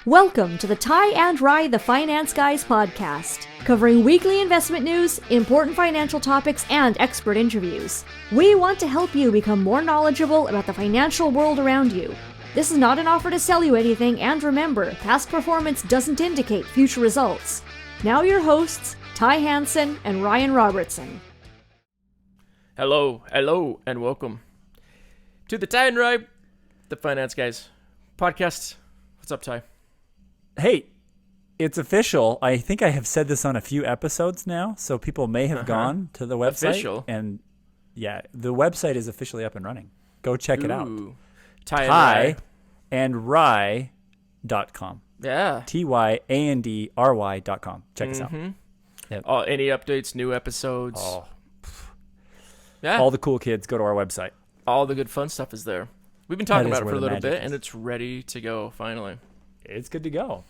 Welcome to the Ty and Rye the Finance Guys podcast, covering weekly investment news, important financial topics, and expert interviews. We want to help you become more knowledgeable about the financial world around you. This is not an offer to sell you anything, and remember, past performance doesn't indicate future results. Now your hosts, Ty Hansen and Ryan Robertson. Hello, and welcome to the Ty and Rye the Finance Guys podcast. What's up, Ty? Hey, it's official. I think I have said this on a few episodes now, so people may have gone to the website. Official? And yeah, the website is officially up and running. Go check it out. Ty and Rye.com. Yeah. TYANDRY.com. Check us out. Yep. Any updates, new episodes? Yeah. All the cool kids go to our website. All the good fun stuff is there. We've been talking about it for a little bit, is. and it's ready to go finally. It's good to go.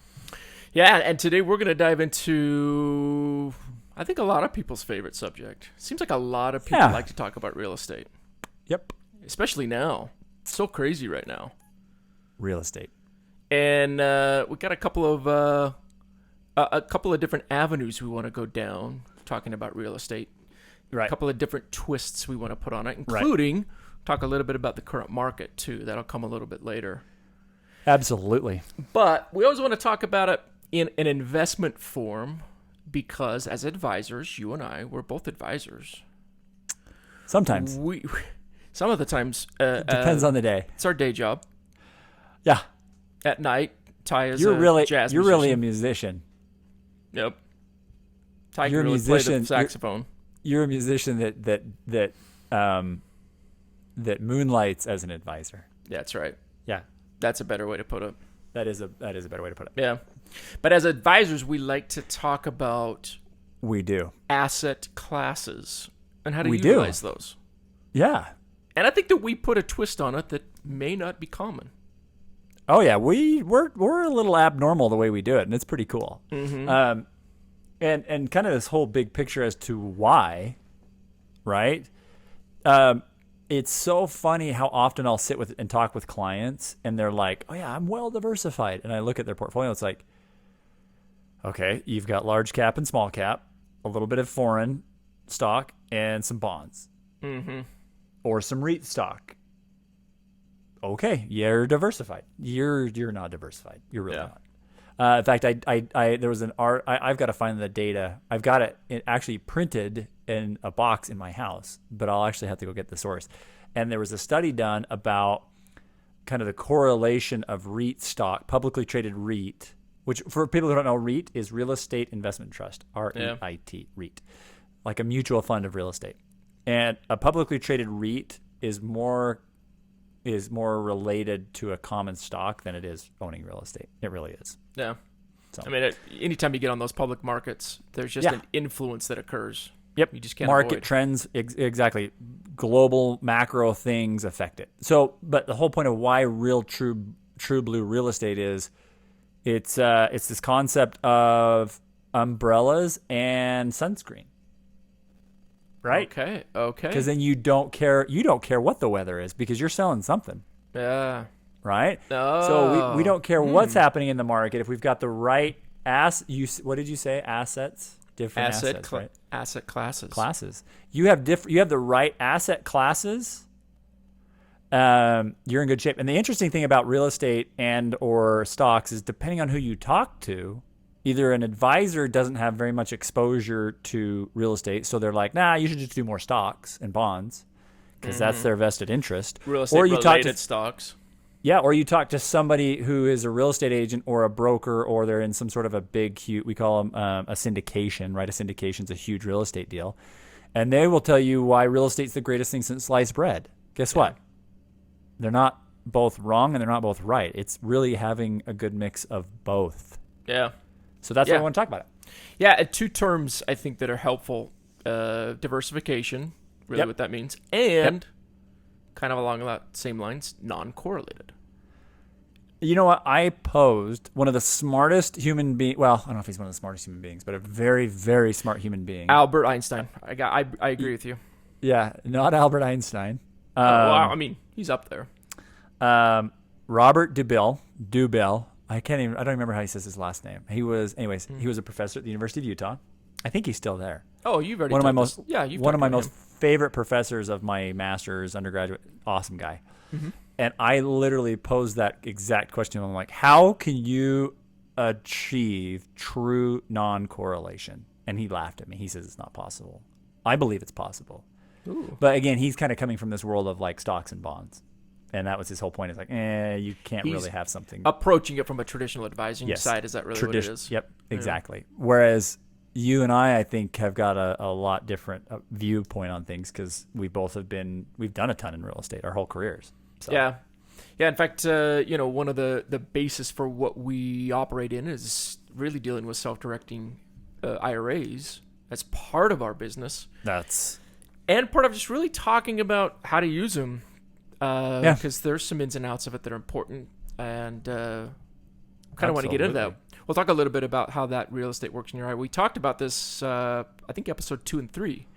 Yeah, and today we're going to dive into, I think, a lot of people's favorite subject. Seems like a lot of people like to talk about real estate. Yep. Especially now. It's so crazy right now. Real estate. And we got a couple of different avenues we want to go down talking about real estate. Right. A couple of different twists we want to put on it, including talk a little bit about the current market too. That'll come a little bit later. Absolutely. But we always want to talk about it in an investment form because as advisors, you and I, we're both advisors. Sometimes. Some of the times. Depends on the day. It's our day job. Yeah. At night, Ty is you're a really, jazz You're musician. really a musician. Yep. Ty You're can a really play musician. the saxophone. You're a musician that moonlights as an advisor. Yeah, that's right. Yeah. That's a better way to put it. That is a better way to put it. Yeah. But as advisors, we like to talk about We do. asset classes and how to We utilize do. those. Yeah. And I think that we put a twist on it that may not be common. Oh yeah, we're a little abnormal the way we do it, and it's pretty cool. Mm-hmm. And kind of this whole big picture as to why, right? It's so funny how often I'll sit with and talk with clients, and they're like, "Oh yeah, I'm well diversified," and I look at their portfolio. It's like, okay, you've got large cap and small cap, a little bit of foreign stock, and some bonds, or some REIT stock. Okay, you're diversified. You're not diversified. You're really not. In fact, there was an art. I've got to find the data. I've got it actually printed in a box in my house, but I'll actually have to go get the source. And there was a study done about kind of the correlation of REIT stock, publicly traded REIT, which for people who don't know, REIT is Real Estate Investment Trust, REIT, REIT, like a mutual fund of real estate. And a publicly traded REIT is more related to a common stock than it is owning real estate. It really is. Yeah. So. I mean, anytime you get on those public markets, there's just an influence that occurs. Yep. You just can't Market avoid. trends, exactly. Global macro things affect it. So, but the whole point of why true blue real estate is, it's this concept of umbrellas and sunscreen. Right? Okay. Because then you don't care what the weather is because you're selling something. Yeah. Right? Oh. So we don't care what's happening in the market if we've got the right what did you say? Assets? Different assets, right? Asset classes. Classes. You have the right asset classes. You're in good shape. And the interesting thing about real estate and or stocks is depending on who you talk to, either an advisor doesn't have very much exposure to real estate, so they're like, nah, you should just do more stocks and bonds because that's their vested interest. Real estate related stocks. Yeah, or you talk to somebody who is a real estate agent or a broker, or they're in some sort of a big, huge, we call them a syndication, right? A syndication's a huge real estate deal. And they will tell you why real estate's the greatest thing since sliced bread. Guess what? They're not both wrong and they're not both right. It's really having a good mix of both. Yeah. So that's why I want to talk about it. Yeah, and two terms I think that are helpful. Diversification, really what that means, and kind of along that same lines, non-correlated. You know what? I posed one of the smartest human beings. Well, I don't know if he's one of the smartest human beings, but a very, very smart human being. Albert Einstein. I agree with you. Yeah, not Albert Einstein. Well, I mean, he's up there. Robert Dubell, I don't remember how he says his last name. He was a professor at the University of Utah. I think he's still there. Oh, you've already one of my told most us. Yeah, you've one of talked my about most him. favorite professors of my master's undergraduate. Awesome guy. Mm-hmm. And I literally posed that exact question. I'm like, how can you achieve true non-correlation? And he laughed at me. He says it's not possible. I believe it's possible. Ooh. But again, he's kind of coming from this world of like stocks and bonds. And that was his whole point. It's like, you can't really have something. Approaching it from a traditional advising side. Is that really what it is? Yep, exactly. Yeah. Whereas you and I think, have got a lot different viewpoint on things because we've done a ton in real estate our whole careers. So. Yeah. In fact, one of the basis for what we operate in is really dealing with self-directing IRAs as part of our business. And part of just really talking about how to use them. Because there's some ins and outs of it that are important, and kind of want to get into that. We'll talk a little bit about how that real estate works in your IRA. We talked about this, I think, episode 2 and 3.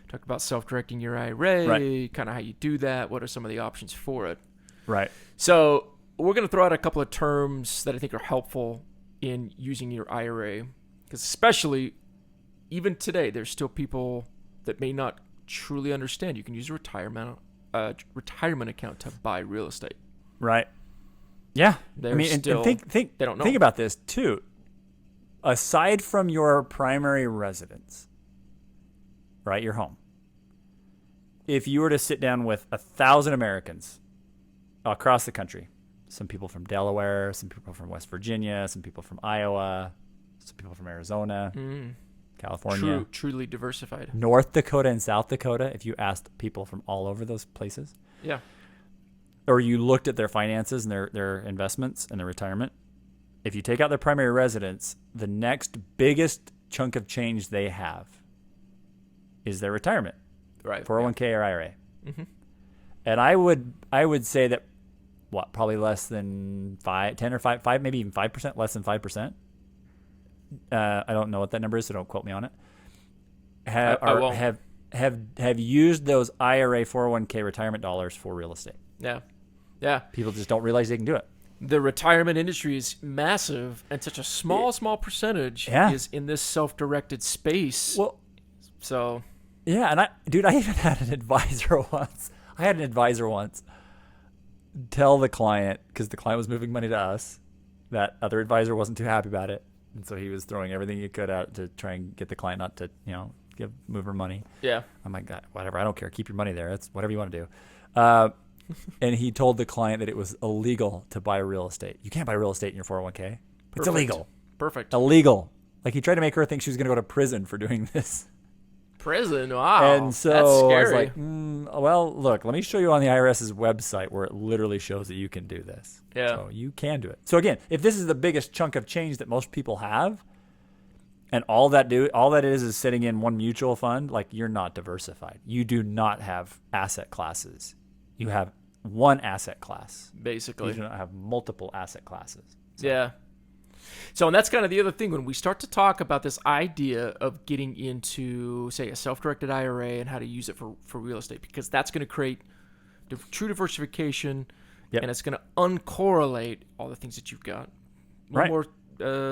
Talked about self-directing your IRA, kind of how you do that, what are some of the options for it. Right. So we're going to throw out a couple of terms that I think are helpful in using your IRA, because especially even today, there's still people that may not truly understand. You can use a retirement account to buy real estate. Right. Yeah. And think they don't know. Think about this too. Aside from your primary residence, right, your home, if you were to sit down with 1,000 Americans across the country, some people from Delaware, some people from West Virginia, some people from Iowa, some people from Arizona, California. Truly diversified. North Dakota and South Dakota, if you asked people from all over those places. Yeah. Or you looked at their finances and their investments and their retirement. If you take out their primary residence, the next biggest chunk of change they have is their retirement. Right. 401k or IRA. Mm-hmm. And I would say that, probably less than 10 or 5, maybe even 5%, less than 5%. I don't know what that number is, so don't quote me on it. Have used those IRA 401k retirement dollars for real estate. Yeah. People just don't realize they can do it. The retirement industry is massive, and such a small percentage is in this self-directed space. Well, so yeah, and I even had an advisor once. Tell the client, because the client was moving money to us, that other advisor wasn't too happy about it. And so he was throwing everything he could out to try and get the client not to, move her money. Yeah. I'm like, God, whatever. I don't care. Keep your money there. That's whatever you want to do. And he told the client that it was illegal to buy real estate. You can't buy real estate in your 401k. It's illegal. Perfect. Illegal. Like, he tried to make her think she was going to go to prison for doing this. Prison? Wow. And so that's scary. I was like, well, look, let me show you on the IRS's website where it literally shows that you can do this. Yeah. So you can do it. So again, if this is the biggest chunk of change that most people have, and all that is sitting in one mutual fund, like, you're not diversified. You do not have asset classes. You have one asset class. Basically. You do not have multiple asset classes. So. Yeah. So, and that's kind of the other thing when we start to talk about this idea of getting into, say, a self-directed IRA and how to use it for real estate, because that's going to create true diversification, and it's going to uncorrelate all the things that you've got. More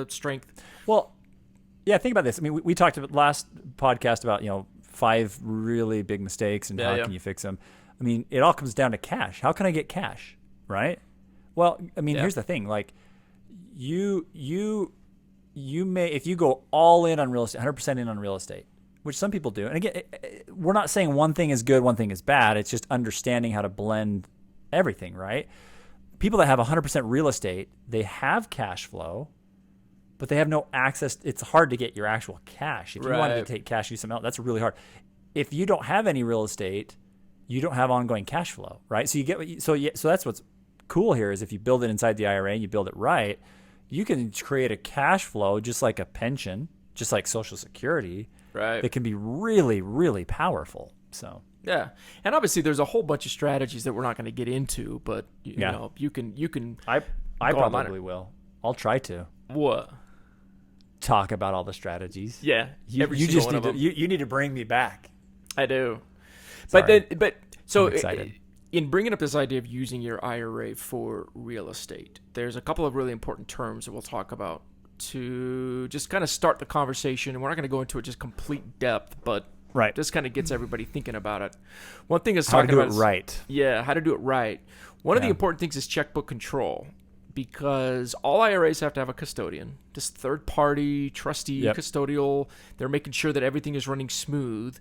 strength. Well, yeah, think about this. I mean, we talked about last podcast about, 5 really big mistakes and how can you fix them. I mean, it all comes down to cash. How can I get cash, right? Well, I mean, here's the thing. Like, you may, if you go all in on real estate, 100% in on real estate, which some people do. And again, we're not saying one thing is good, one thing is bad. It's just understanding how to blend everything, right? People that have 100% real estate, they have cash flow, but they have no access. It's hard to get your actual cash. If you wanted to take cash, use something else, that's really hard. If you don't have any real estate, you don't have ongoing cash flow, right? So you get so that's what's cool here is if you build it inside the IRA and you build it right, you can create a cash flow just like a pension, just like Social Security, right? That can be really, really powerful. So yeah, and obviously there's a whole bunch of strategies that we're not going to get into, but you know, you can. I probably will. I'll try to. What? Talk about all the strategies. Yeah, you just need to. You need to bring me back. I do. Sorry. So I'm excited. in bringing up this idea of using your IRA for real estate, there's a couple of really important terms that we'll talk about to just kind of start the conversation. And we're not going to go into it just complete depth, but just kind of gets everybody thinking about it. One thing is talking about how to do it right. One of the important things is checkbook control, because all IRAs have to have a custodian, this third-party trustee custodial. They're making sure that everything is running smooth,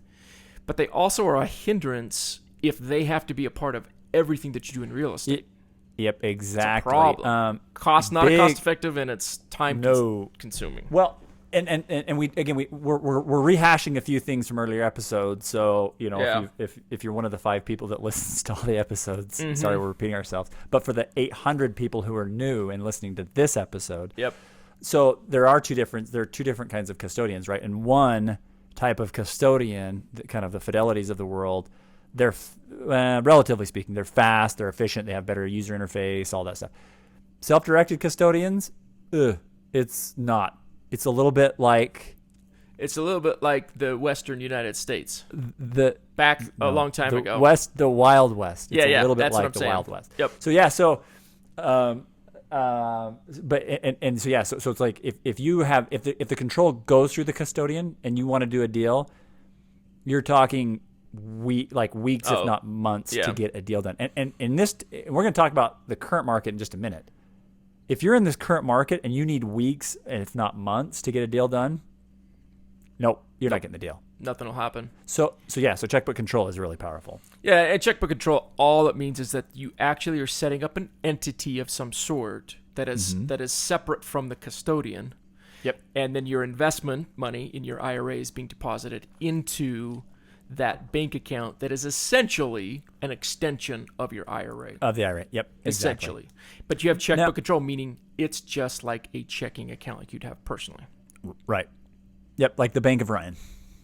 but they also are a hindrance if they have to be a part of everything that you do in real estate. Yep, exactly. It's a problem. Not cost effective, and it's time consuming. Well, and we're rehashing a few things from earlier episodes. So if you're one of the 5 people that listens to all the episodes, sorry we're repeating ourselves. But for the 800 people who are new and listening to this episode, so there are two different kinds of custodians, right? And one type of custodian, kind of the Fidelities of the world, they're relatively speaking, they're fast, they're efficient, they have better user interface, all that stuff. Self-directed custodians, it's not. It's a little bit like the Western United States. A long time ago. The Wild West. It's a little bit that's like what I'm the saying. Wild West. Yep. So it's like if the control goes through the custodian and you want to do a deal, you're talking weeks, if not months, to get a deal done. And in this, we're going to talk about the current market in just a minute. If you're in this current market and you need weeks, if not months, to get a deal done, nope, you're not getting the deal. Nothing will happen. So checkbook control is really powerful. Yeah, and checkbook control, all it means is that you actually are setting up an entity of some sort that is separate from the custodian. Yep. And then your investment money in your IRA is being deposited into that bank account that is essentially an extension of your IRA. Of the IRA, yep, exactly. Essentially. But you have checkbook control, meaning it's just like a checking account like you'd have personally. Right. Yep, like the Bank of Ryan.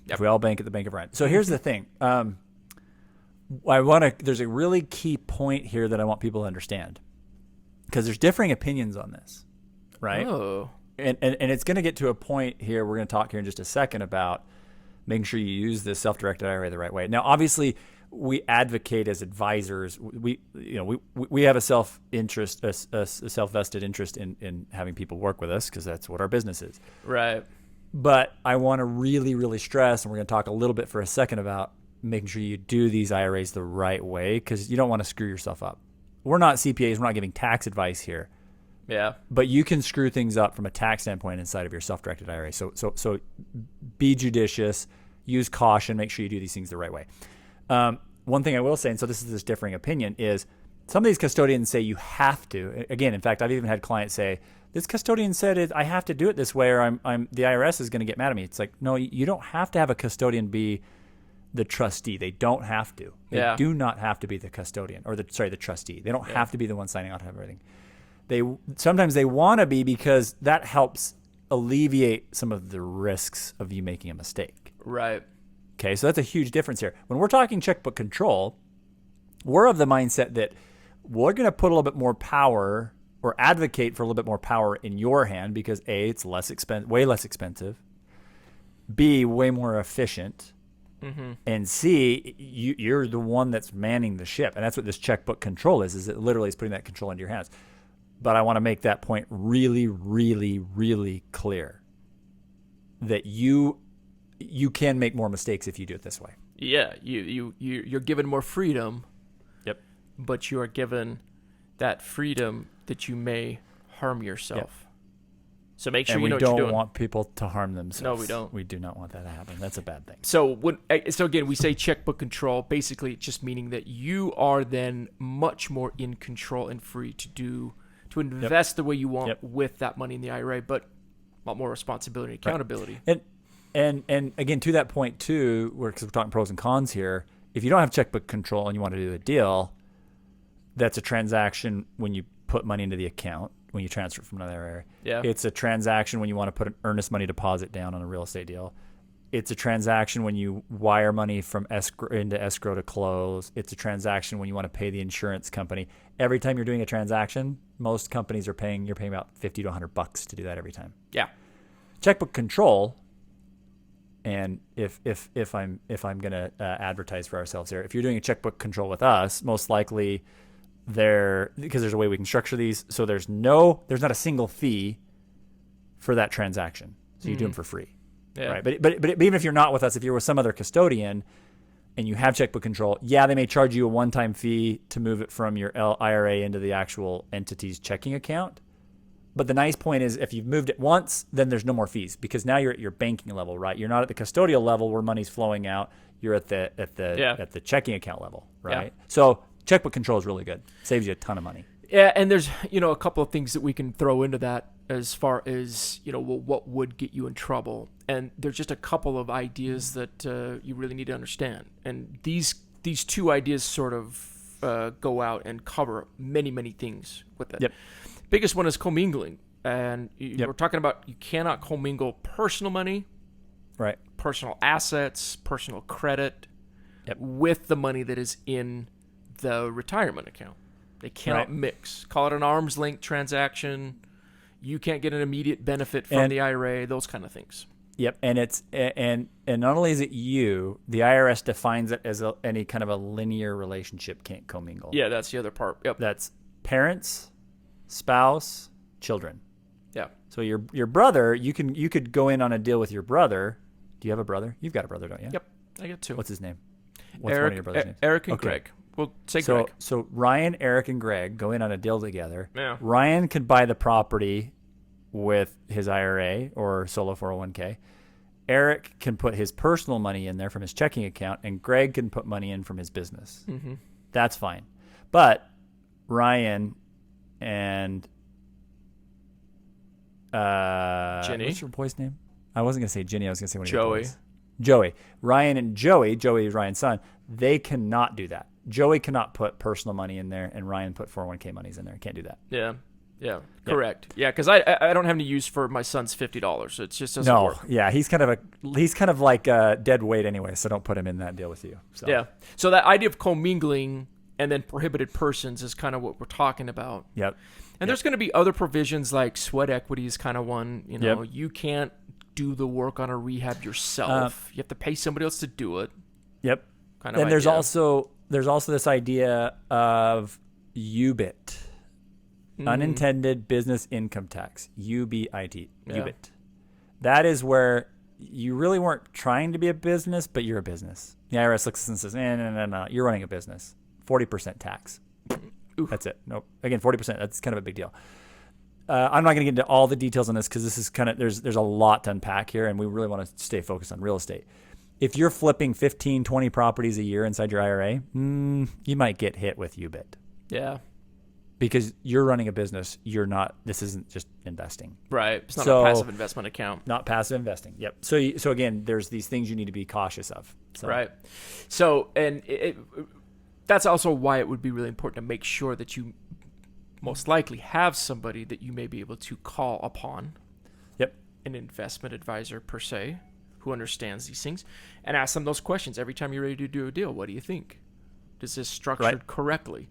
Yep. If we all bank at the Bank of Ryan. So here's the thing. There's a really key point here that I want people to understand, because there's differing opinions on this, right? Oh. And it's going to get to a point here, we're going to talk here in just a second about making sure you use this self-directed IRA the right way. Now, obviously, we advocate as advisors. We have a self-vested interest in having people work with us, because that's what our business is. Right. But I want to really, really stress, and we're going to talk a little bit for a second about making sure you do these IRAs the right way, because you don't want to screw yourself up. We're not CPAs. We're not giving tax advice here. Yeah. But you can screw things up from a tax standpoint inside of your self-directed IRA. So be judicious, use caution, make sure you do these things the right way. One thing I will say, and so this is this differing opinion, is some of these custodians say you have to. Again, in fact, I've even had clients say, this custodian said I have to do it this way, or the IRS is going to get mad at me. It's like, no, you don't have to have a custodian be the trustee. They don't have to. They do not have to be the custodian, or the trustee. They don't have to be the one signing off on everything. Sometimes they want to be, because that helps alleviate some of the risks of you making a mistake. Right. Okay, so that's a huge difference here. When we're talking checkbook control, we're of the mindset that we're going to put a little bit more power, or advocate for a little bit more power in your hand, because A, it's way less expensive, B, way more efficient, and C, you're the one that's manning the ship. And that's what this checkbook control is it literally is putting that control into your hands. But I want to make that point really, really, really clear, that you can make more mistakes if you do it this way. Yeah, you're given more freedom. Yep. But you are given that freedom that you may harm yourself. Yep. So make sure you know what you're doing. We don't want people to harm themselves. No, we don't. We do not want that to happen. That's a bad thing. So again, we say checkbook control. Basically, it's just meaning that you are then much more in control and free to invest the way you want with that money in the IRA, but a lot more responsibility and accountability. Right. And again, to that point too, because we're talking pros and cons here, if you don't have checkbook control and you want to do a deal, that's a transaction when you put money into the account, when you transfer from another area. Yeah. It's a transaction when you want to put an earnest money deposit down on a real estate deal. It's a transaction when you wire money from into escrow to close. It's a transaction when you want to pay the insurance company. Every time you're doing a transaction, most companies you're paying about $50 to $100 to do that every time. Yeah. Checkbook control, And if I'm gonna advertise for ourselves here, if you're doing a checkbook control with us, most likely because there's a way we can structure these, so there's not a single fee for that transaction. So you do them for free, right? But even if you're not with us, if you're with some other custodian and you have checkbook control, they may charge you a one-time fee to move it from your IRA into the actual entity's checking account. But the nice point is if you've moved it once, then there's no more fees because now you're at your banking level, right? You're not at the custodial level where money's flowing out. You're at the checking account level, right? Yeah. So checkbook control is really good. Saves you a ton of money. Yeah, and there's a couple of things that we can throw into that as far as what would get you in trouble, and there's just a couple of ideas that you really need to understand, and these two ideas sort of go out and cover many things with it. Yep. Biggest one is commingling, and we're talking about you cannot commingle personal money, right? Personal assets, personal credit, with the money that is in the retirement account. They cannot mix. Call it an arm's length transaction. You can't get an immediate benefit from the IRA. Those kind of things. Yep, and it's and not only is it the IRS defines it as any kind of a linear relationship can't commingle. Yeah, that's the other part. Yep, that's parents, spouse, children. Yeah. So your brother, you could go in on a deal with your brother. Do you have a brother? You've got a brother, don't you? Yep, I got two. What's his name? What's Eric, one of your brother's names? Eric and Greg. We'll say Greg. So Ryan, Eric, and Greg go in on a deal together. Yeah. Ryan could buy the property with his IRA or solo 401k. Eric can put his personal money in there from his checking account, and Greg can put money in from his business. Mm-hmm. That's fine. But Ryan and Jenny. What's your boy's name? I wasn't going to say Jenny. I was going to say one of Joey. your boys. Joey. Ryan and Joey is Ryan's son. They cannot do that. Joey cannot put personal money in there, and Ryan put 401k monies in there. Can't do that. Yeah, correct. Yeah, because I don't have any use for my son's $50. It just doesn't work. Yeah, he's kind of like a dead weight anyway, so don't put him in that deal with you. So. Yeah, so that idea of commingling and then prohibited persons is kind of what we're talking about. Yep. And there's going to be other provisions like sweat equity is kind of one. You can't do the work on a rehab yourself. You have to pay somebody else to do it. Yep. Kind of. And there's also this idea of UBIT. Unintended business income tax, UBIT. UBIT. That is where you really weren't trying to be a business, but you're a business. The IRS looks and says, no, you're running a business. 40% tax. Oof. That's it. Nope. Again, 40%. That's kind of a big deal. I'm not going to get into all the details on this because this is kind of there's a lot to unpack here, and we really want to stay focused on real estate. If you're flipping 15, 20 properties a year inside your IRA, you might get hit with UBIT. Yeah. Because you're running a business, this isn't just investing. Right. It's not a passive investment account. Not passive investing. Yep. So again, there's these things you need to be cautious of. So. Right. So, and that's also why it would be really important to make sure that you most likely have somebody that you may be able to call upon. Yep. An investment advisor per se, who understands these things, and ask them those questions every time you're ready to do a deal. What do you think? Is this structured correctly?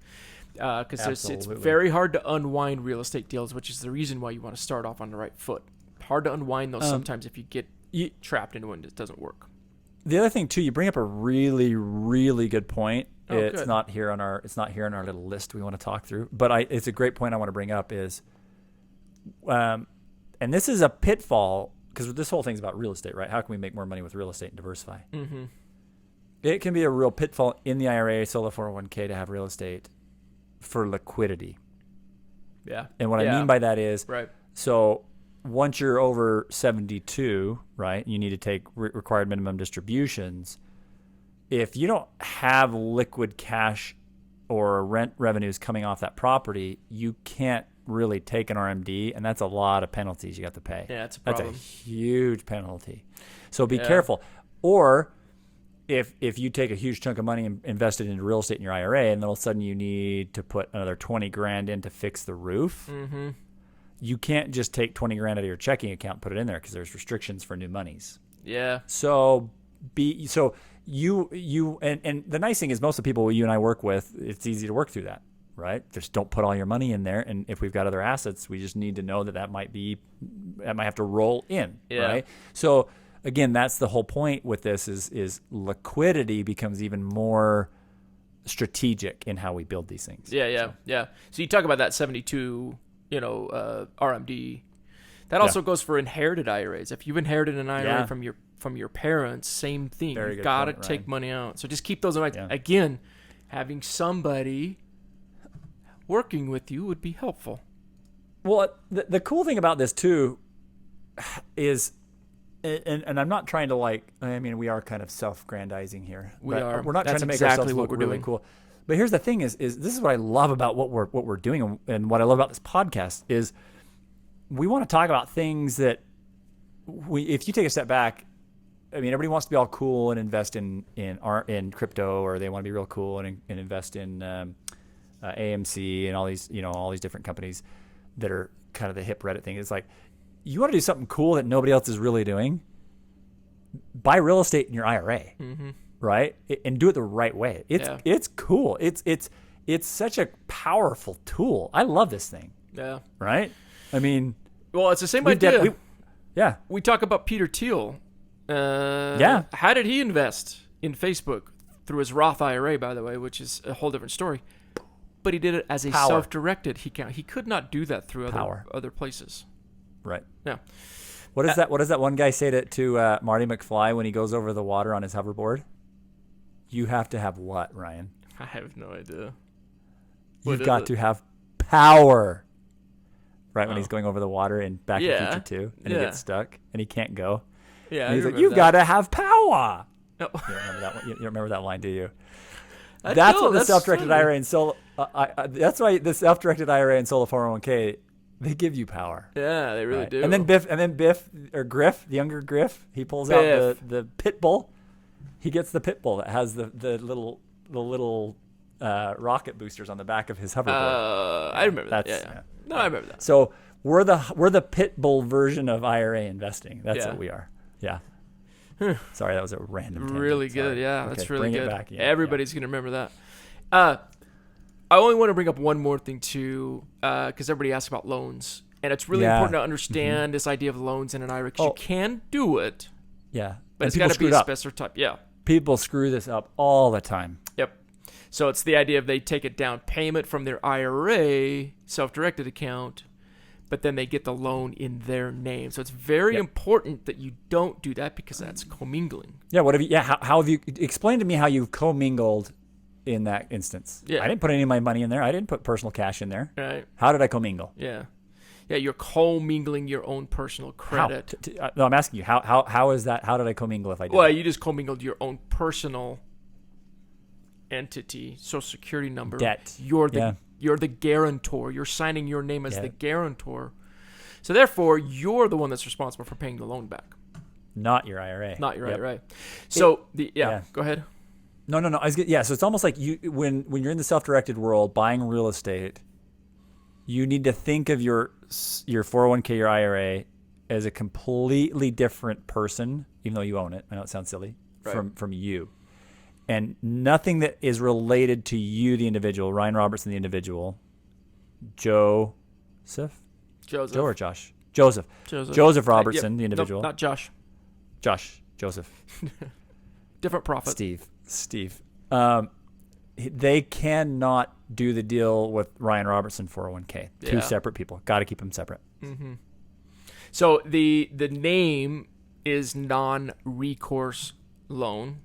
Because it's very hard to unwind real estate deals, which is the reason why you want to start off on the right foot. Hard to unwind those sometimes if you get trapped into one that doesn't work. The other thing too, you bring up a really, really good point. It's good. not here on our little list we want to talk through, but it's a great point I want to bring up is, and this is a pitfall because this whole thing's about real estate, right? How can we make more money with real estate and diversify? Mm-hmm. It can be a real pitfall in the IRA, solo 401k to have real estate for liquidity. Yeah. And what I mean by that is, right. So once you're over 72, right, you need to take required minimum distributions. If you don't have liquid cash or rent revenues coming off that property, you can't really take an RMD, and that's a lot of penalties you have to pay. Yeah, it's a problem. That's a huge penalty. So be careful. Or if you take a huge chunk of money and invest it into real estate in your IRA, and then all of a sudden you need to put another $20,000 in to fix the roof, you can't just take $20,000 out of your checking account and put it in there because there's restrictions for new monies. Yeah. So you and the nice thing is most of the people you and I work with, it's easy to work through that, right? Just don't put all your money in there, and if we've got other assets, we just need to know that might have to roll in, right? So again, that's the whole point with this is liquidity becomes even more strategic in how we build these things. Yeah. So you talk about that 72, RMD. That also goes for inherited IRAs. If you've inherited an IRA from your parents, same thing. You've got to take money out. So just keep those in mind. Yeah. Again, having somebody working with you would be helpful. Well, the cool thing about this too is, and I'm not trying to we are kind of self-grandizing here. We're not trying to make ourselves look really cool. But here's the thing: is this is what I love about what we're doing, and what I love about this podcast is we want to talk about things that if you take a step back, I mean, everybody wants to be all cool and invest in crypto, or they want to be real cool and invest in AMC and all these different companies that are kind of the hip Reddit thing. It's like, you want to do something cool that nobody else is really doing, buy real estate in your IRA, right? And do it the right way. It's cool. It's such a powerful tool. I love this thing. Yeah. Right? I mean, well, it's the same idea. We talk about Peter Thiel. How did he invest in Facebook? Through his Roth IRA, by the way, which is a whole different story. But he did it as a self-directed. He could not do that through other places. Right. Yeah. What does that one guy say to Marty McFly when he goes over the water on his hoverboard? You have to have what, Ryan? I have no idea. You've got to have power. Right, when he's going over the water in Back to the Future 2, and he gets stuck and he can't go. Yeah, and he's like, "You've got to have power." No. You remember that one? You remember that line, do you? That's what the self-directed IRA and solo. That's why the self-directed IRA and solo 401k, they give you power. Yeah, they really do. And then Biff or Griff, the younger Griff, he pulls out the pit bull. He gets the pit bull that has the little rocket boosters on the back of his hoverboard. I remember that. Yeah. No, I remember that. So we're the pit bull version of IRA investing. That's what we are. Yeah. Sorry, that was a random tangent. Really good. Yeah, okay, that's really good. Bring it back. Yeah, everybody's going to remember that. I only want to bring up one more thing too, because everybody asks about loans. And it's really important to understand this idea of loans in an IRA, because you can do it. Yeah. But it's got to be a specific type. Yeah. People screw this up all the time. Yep. So it's the idea of they take a down payment from their IRA self-directed account, but then they get the loan in their name. So it's very important that you don't do that, because that's commingling. Yeah. How have you explain to me how you've commingled in that instance? Yeah. I didn't put any of my money in there. I didn't put personal cash in there. Right. How did I commingle? Yeah. Yeah. You're commingling your own personal credit. No, I'm asking you, how is that? How did I commingle if I did? Well, you just commingled your own personal entity, social security number, debt. You're the guarantor. You're signing your name as the guarantor. So therefore, you're the one that's responsible for paying the loan back. Not your IRA. Not your IRA. So go ahead. No. So it's almost like when you're in the self-directed world buying real estate, you need to think of your 401k, your IRA, as a completely different person, even though you own it. I know it sounds silly, from you. And nothing that is related to you, the individual, Ryan Robertson, the individual, Joseph or Josh? Joseph Robertson, the individual. Nope, not Josh. Joseph. Different prophet. Steve. They cannot do the deal with Ryan Robertson 401k. Two separate people. Got to keep them separate. Mm-hmm. So the name is non-recourse loan.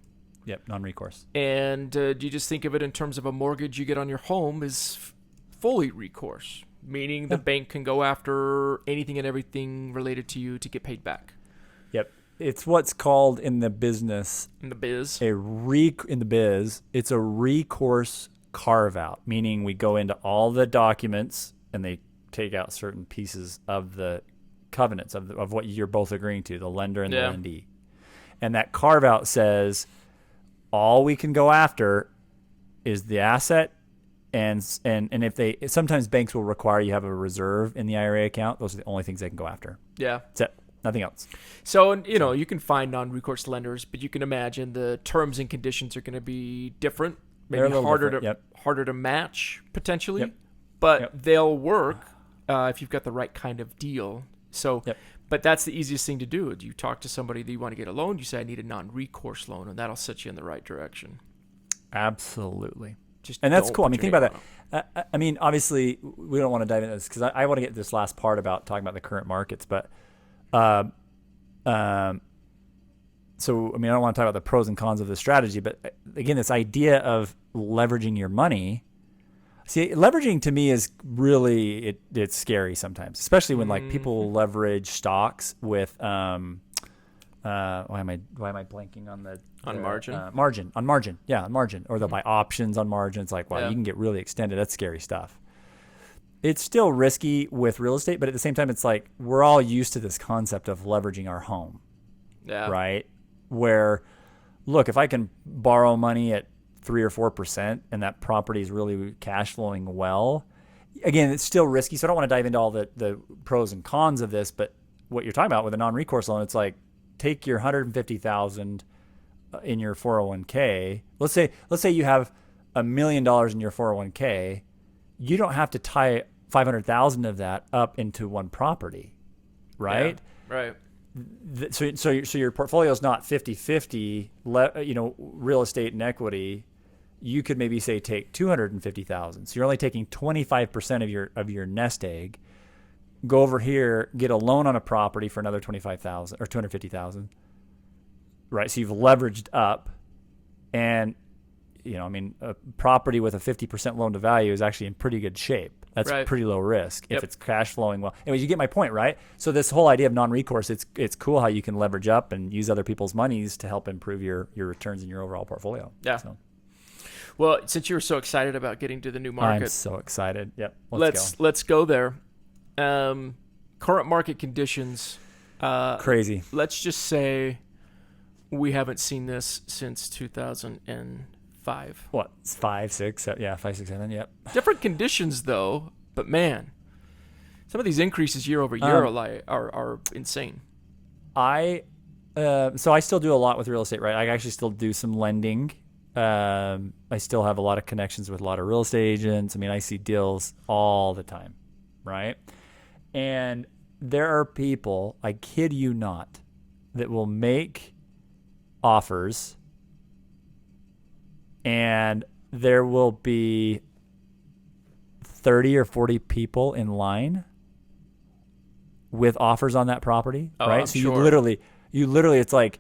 Yep, non-recourse. And do you just think of it in terms of a mortgage you get on your home is fully recourse, meaning the bank can go after anything and everything related to you to get paid back? Yep. It's what's called in the business. In the biz? It's a recourse carve-out, meaning we go into all the documents and they take out certain pieces of the covenants of what you're both agreeing to, the lender and the lendee. And that carve-out says all we can go after is the asset, and if sometimes banks will require you have a reserve in the IRA account. Those are the only things they can go after. Yeah. That's it. Nothing else. So, you can find non-recourse lenders, but you can imagine the terms and conditions are going to be different, maybe harder to match potentially, but they'll work if you've got the right kind of deal. So, but that's the easiest thing to do. You talk to somebody that you want to get a loan. You say, I need a non-recourse loan, and that'll set you in the right direction. Absolutely. And that's cool. I mean, think about that. I mean, obviously, we don't want to dive into this because I want to get this last part about talking about the current markets. But, so, I mean, I don't want to talk about the pros and cons of the strategy. But, again, this idea of leveraging your money. See, leveraging to me is really, it's scary sometimes, especially when, like, people leverage stocks with why am I blanking on the margin? On margin. Or they'll buy options on margin. It's like, wow, you can get really extended. That's scary stuff. It's still risky with real estate, but at the same time, it's like we're all used to this concept of leveraging our home, right? Where, look, if I can borrow money at 3 or 4% and that property is really cash flowing well, again, it's still risky. So I don't want to dive into all the pros and cons of this, but what you're talking about with a non-recourse loan, it's like, take your $150,000 in your 401k. Let's say you have $1 million in your 401k. You don't have to tie 500,000 of that up into one property, right? Yeah, right. So your portfolio is not 50-50, real estate and equity. You could maybe say take 250,000. So you're only taking 25% of your nest egg. Go over here, get a loan on a property for another 25,000 or 250,000. Right. So you've leveraged up, and a property with a 50% loan to value is actually in pretty good shape. That's pretty low risk if it's cash flowing well. Anyways, you get my point, right? So this whole idea of non-recourse, it's cool how you can leverage up and use other people's monies to help improve your returns in your overall portfolio. Yeah. So. Well, since you were so excited about getting to the new market, I'm so excited. Yep. Let's go there. Current market conditions. Crazy. Let's just say we haven't seen this since 2005. What? 5, 6, 7, 5, 6, 7. Yep. Different conditions though, but man, some of these increases year over year are insane. So I still do a lot with real estate, right? I actually still do some lending. I still have a lot of connections with a lot of real estate agents. I mean, I see deals all the time, right? And there are people, I kid you not, that will make offers, and there will be 30 or 40 people in line with offers on that property, right? So sure. you literally, it's like,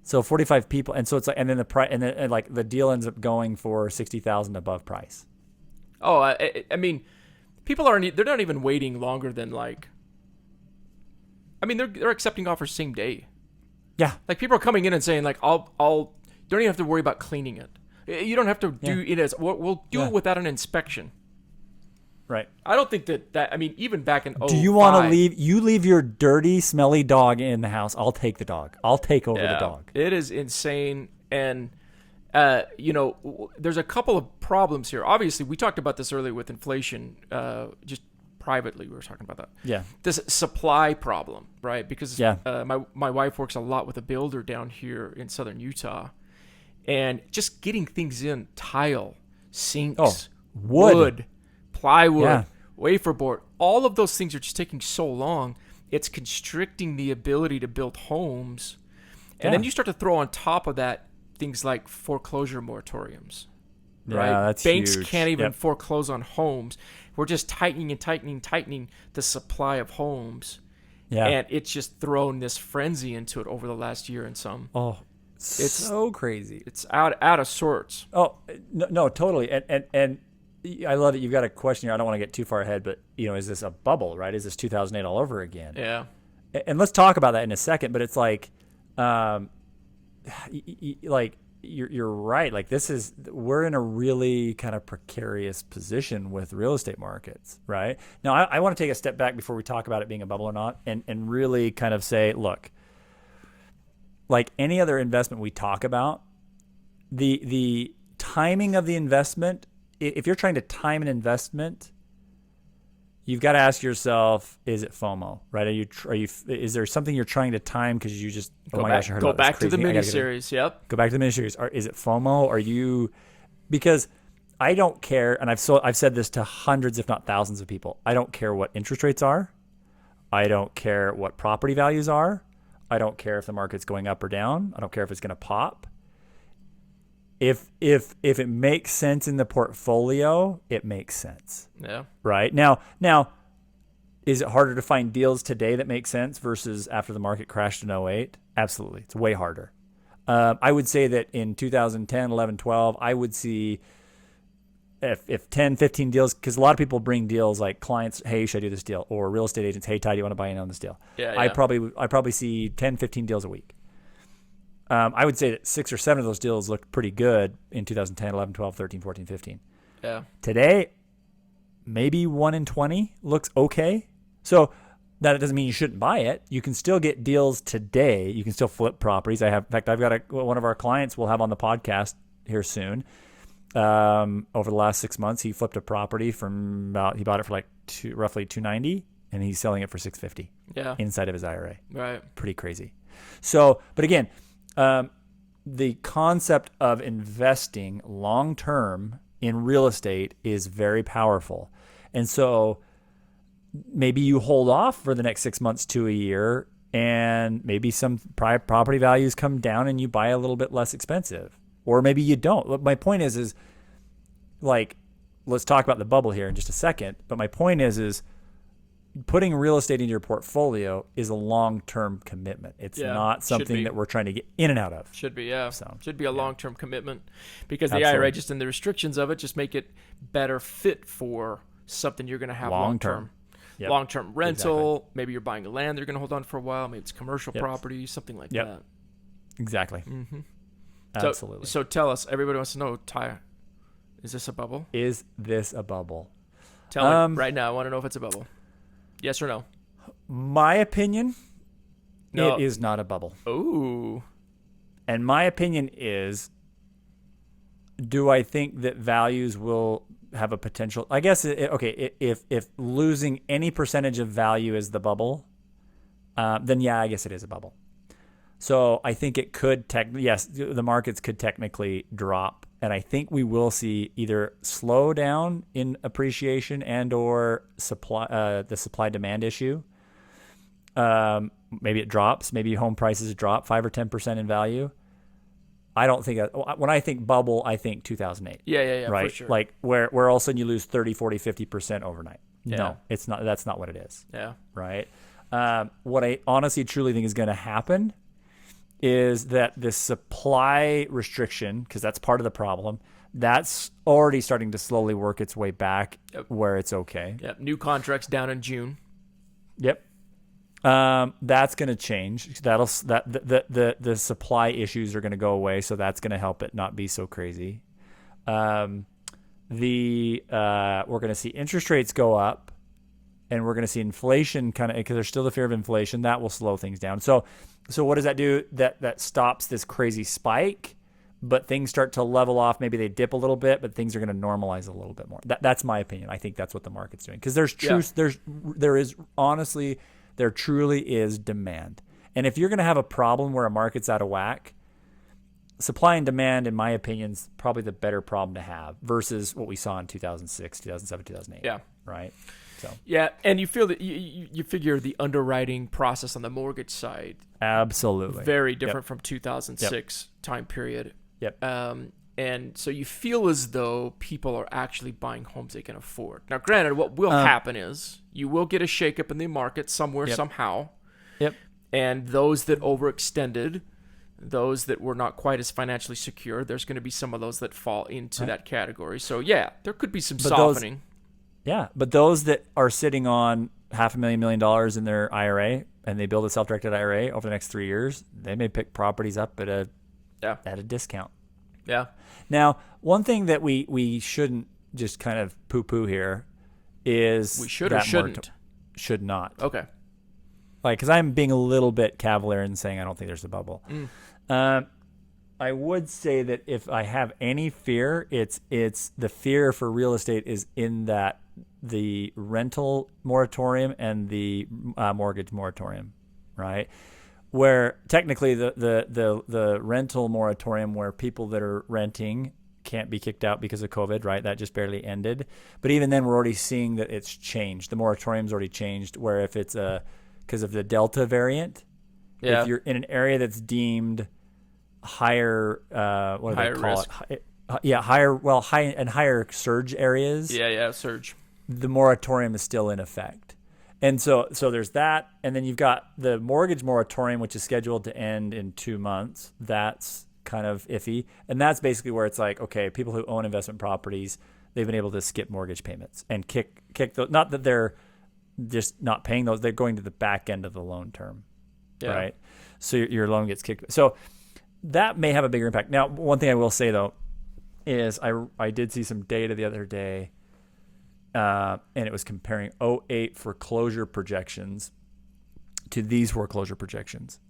so 45 people, and so it's like, and then the price, and then like the deal ends up going for 60,000 above price. Oh, I mean, they're not even waiting longer than they're accepting offers same day. Yeah. Like people are coming in and saying I'll don't even have to worry about cleaning it. You don't have to do it as we'll do it without an inspection. Right. I don't think that I mean, even back in 2005. Do you want to leave your dirty, smelly dog in the house? I'll take the dog. I'll take over the dog. It is insane. And, there's a couple of problems here. Obviously, we talked about this earlier with inflation, just privately we were talking about that. Yeah. This supply problem, right? Because my wife works a lot with a builder down here in southern Utah. And just getting things in, tile, sinks, wood, plywood, wafer board, all of those things are just taking so long. It's constricting the ability to build homes. And then you start to throw on top of that things like foreclosure moratoriums. Right? That's Banks huge. can't even foreclose on homes. We're just tightening the supply of homes. Yeah. And it's just thrown this frenzy into it over the last year and some. Oh, it's so crazy. It's out of sorts. Oh, no, totally. And I love it. You've got a question here. I don't want to get too far ahead, but is this a bubble, right? Is this 2008 all over again? Yeah. And let's talk about that in a second, but it's like, you're right. Like we're in a really kind of precarious position with real estate markets, right? Now, I want to take a step back before we talk about it being a bubble or not, and really kind of say, look, like any other investment we talk about, the timing of the investment, if you're trying to time an investment, you've got to ask yourself, is it FOMO, right? Is there something you're trying to time because you just go back to the miniseries? Yep. Go back to the miniseries. Is it FOMO? Because I don't care, and I've said this to hundreds, if not thousands of people. I don't care what interest rates are. I don't care what property values are. I don't care if the market's going up or down. I don't care if it's going to pop. If it makes sense in the portfolio, it makes sense. Yeah. Right? Now, is it harder to find deals today that make sense versus after the market crashed in '08? Absolutely. It's way harder. I would say that in 2010, 11, 12, I would see if 10, 15 deals, because a lot of people bring deals like clients, hey, should I do this deal? Or real estate agents, hey, Ty, do you want to buy in on this deal? Yeah, I probably see 10, 15 deals a week. I would say that 6 or 7 of those deals looked pretty good in 2010, 11, 12, 13, 14, 15. Yeah. Today, maybe 1 in 20 looks okay. So that doesn't mean you shouldn't buy it. You can still get deals today. You can still flip properties. In fact, I've got one of our clients we'll have on the podcast here soon. Over the last 6 months, he flipped a property he bought it for like roughly $290, and he's selling it for $650. Yeah. Inside of his IRA. Right. Pretty crazy. So, but again, the concept of investing long-term in real estate is very powerful. And so maybe you hold off for the next 6 months to a year, and maybe some property values come down and you buy a little bit less expensive. Or maybe you don't. My point is like, let's talk about the bubble here in just a second. But my point is putting real estate into your portfolio is a long-term commitment. It's not something that we're trying to get in and out of. Should be, yeah. So, should be a long-term commitment, because the Absolutely. IRA, just in the restrictions of it, just make it better fit for something you're going to have long-term. Yep. Long-term rental. Exactly. Maybe you're buying land that you're going to hold on for a while. Maybe it's commercial property, something like that. Exactly. Mm-hmm. Absolutely. So tell us, everybody wants to know, Ty, is this a bubble? Is this a bubble? Tell me right now. I want to know if it's a bubble. Yes or no? My opinion, No. it is not a bubble. Ooh. And my opinion is, do I think that values will have a potential? I guess, if losing any percentage of value is the bubble, then yeah, I guess it is a bubble. So I think it could yes, the markets could technically drop, and I think we will see either slow down in appreciation and or the supply demand issue. Maybe it drops. Maybe home prices drop 5 or 10% in value. I don't think when I think bubble, I think 2008. Yeah, right? For sure. Like where all of a sudden you lose 30, 40, 50% overnight. Yeah. No, it's not. That's not what it is. Yeah. Right. What I honestly truly think is going to happen is that the supply restriction, because that's part of the problem, that's already starting to slowly work its way back where it's okay. Yep. New contracts down in June. Yep. That's going to change. The supply issues are going to go away, so that's going to help it not be so crazy. We're going to see interest rates go up, and we're going to see inflation kind of, because there's still the fear of inflation. That will slow things down. So what does that do? That stops this crazy spike, but things start to level off. Maybe they dip a little bit, but things are going to normalize a little bit more. That's my opinion. I think that's what the market's doing, because there truly is demand. And if you're going to have a problem where a market's out of whack, supply and demand, in my opinion, is probably the better problem to have versus what we saw in 2006, 2007, 2008. Yeah. Right? So. Yeah, and you feel that you figure the underwriting process on the mortgage side, absolutely, very different from 2006 time period. Yep. And so you feel as though people are actually buying homes they can afford. Now, granted, what will happen is you will get a shakeup in the market somewhere, somehow. Yep. And those that overextended, those that were not quite as financially secure, there's going to be some of those that fall into that category. So, yeah, there could be some softening. But those that are sitting on $500,000 $1 in their IRA, and they build a self-directed IRA over the next 3 years, they may pick properties up at a discount. Yeah. Now, one thing that we shouldn't just kind of poo-poo here is we should or shouldn't? Should not. Okay. Like, because I'm being a little bit cavalier in saying I don't think there's a bubble. I would say that if I have any fear, it's the fear for real estate is in that the rental moratorium and the mortgage moratorium, right? Where technically the rental moratorium, where people that are renting can't be kicked out because of COVID, right? That just barely ended. But even then, we're already seeing that it's changed. The moratorium's already changed, where if it's because of the Delta variant. Yeah. If you're in an area that's deemed higher, what do Higher they call risk. it? Higher surge areas. Yeah, surge. The moratorium is still in effect. And so there's that. And then you've got the mortgage moratorium, which is scheduled to end in 2 months. That's kind of iffy. And that's basically where it's like, okay, people who own investment properties, they've been able to skip mortgage payments and kick those. Not that they're just not paying those, they're going to the back end of the loan term. Yeah. Right. So your loan gets kicked. So that may have a bigger impact. Now, one thing I will say though, is I did see some data the other day, and it was comparing 2008 foreclosure projections to these foreclosure projections.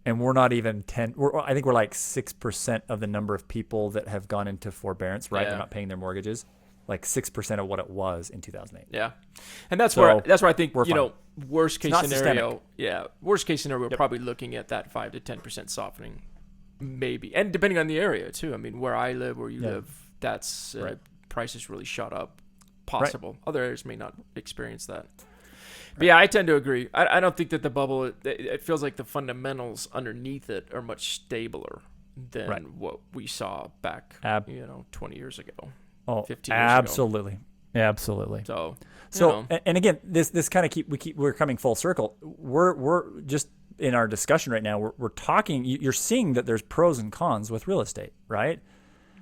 And we're not even I think we're like 6% of the number of people that have gone into forbearance, right? Yeah. They're not paying their mortgages, like 6% of what it was in 2008. Yeah. And that's where I think, we're fine. Worst case not scenario. systemic. Yeah. Worst case scenario, we're probably looking at that 5 to 10% softening. Maybe. And depending on the area too. I mean, where I live, where you live, that's prices really shot up. Possible. Right. Other areas may not experience that. But yeah, I tend to agree. I don't think that the bubble, it feels like the fundamentals underneath it are much stabler than what we saw back, 20 years ago. 15 years absolutely. Ago. Absolutely. So and again, this kind of we're coming full circle. We're just in our discussion right now, we're talking, you're seeing that there's pros and cons with real estate, right?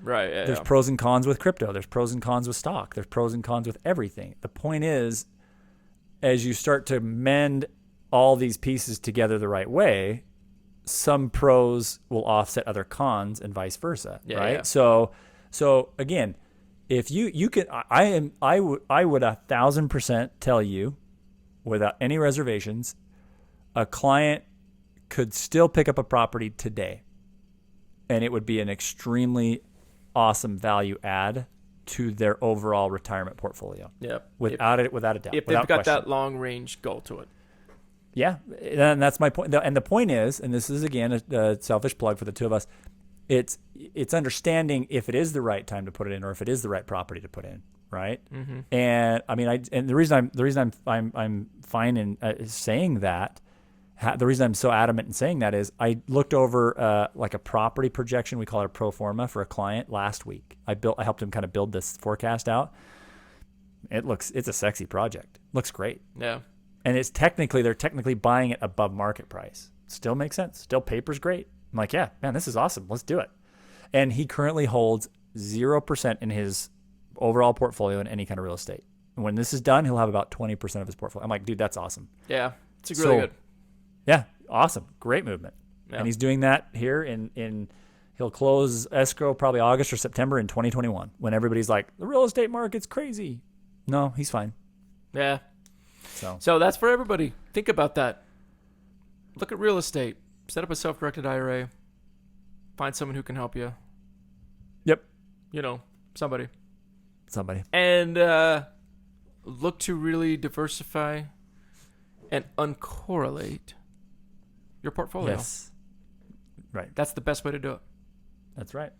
Right. Yeah, there's pros and cons with crypto. There's pros and cons with stock. There's pros and cons with everything. The point is, as you start to mend all these pieces together the right way, some pros will offset other cons and vice versa, right? Yeah. So again, if you can, I would 1,000% tell you, without any reservations, a client could still pick up a property today, and it would be an extremely awesome value add to their overall retirement portfolio. Yep. Without a doubt. If they've got that long range goal to it. Yeah, and that's my point. And the point is, and this is again a selfish plug for the two of us, it's understanding if it is the right time to put it in, or if it is the right property to put in, right? Mm-hmm. And I mean, the reason I'm fine in saying that. The reason I'm so adamant in saying that is I looked over like a property projection. We call it a pro forma for a client last week. I helped him kind of build this forecast out. It's a sexy project. Looks great. Yeah. And they're technically buying it above market price. Still makes sense. Still paper's great. I'm like, yeah, man, this is awesome. Let's do it. And he currently holds 0% in his overall portfolio in any kind of real estate. And when this is done, he'll have about 20% of his portfolio. I'm like, dude, that's awesome. Yeah. It's really good. Yeah, awesome. Great movement. Yeah. And he's doing that here in he'll close escrow probably August or September in 2021 when everybody's like, the real estate market's crazy. No, he's fine. Yeah. So that's for everybody. Think about that. Look at real estate. Set up a self-directed IRA. Find someone who can help you. Yep. Somebody. And look to really diversify and uncorrelate your portfolio. Yes. Right. That's the best way to do it. That's right.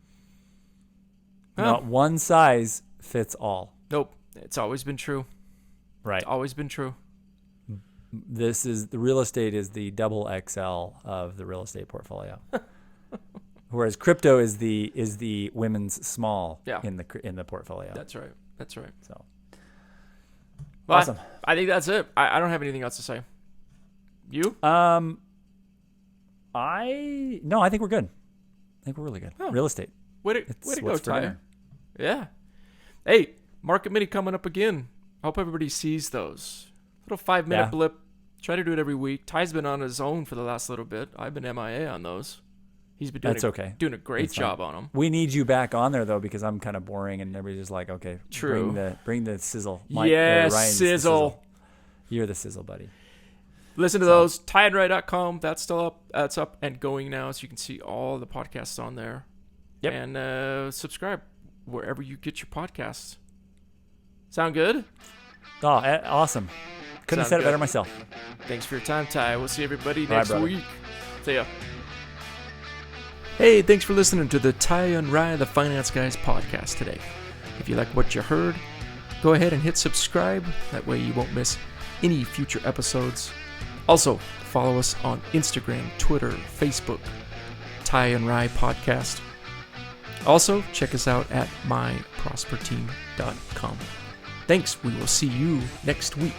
Well, not one size fits all. Nope. It's always been true. Right. It's always been true. The real estate is the double XL of the real estate portfolio. Whereas crypto is the women's small in the portfolio. That's right. So well, awesome. I think that's it. I don't have anything else to say. You? I think we're good. I think we're really good. Oh. Real estate. Way to go, Ty. Yeah. Hey, Market Mini coming up again. I hope everybody sees those. Little 5-minute blip. Try to do it every week. Ty's been on his own for the last little bit. I've been MIA on those. He's been doing a great job on them. We need you back on there though, because I'm kind of boring and everybody's just like, okay, true. Bring the sizzle. Sizzle. You're the sizzle, buddy. Listen to those. tyandry.com. That's still up. That's up and going now, so you can see all the podcasts on there. Yep. And subscribe wherever you get your podcasts. Sound good? Oh, awesome. Couldn't have said it better myself. Thanks for your time, Ty. We'll see everybody next week. See ya. Hey, thanks for listening to the Ty and Rye, the Finance Guys podcast today. If you like what you heard, go ahead and hit subscribe. That way you won't miss any future episodes. Also, follow us on Instagram, Twitter, Facebook, Ty and Rye Podcast. Also, check us out at myprosperteam.com. Thanks. We will see you next week.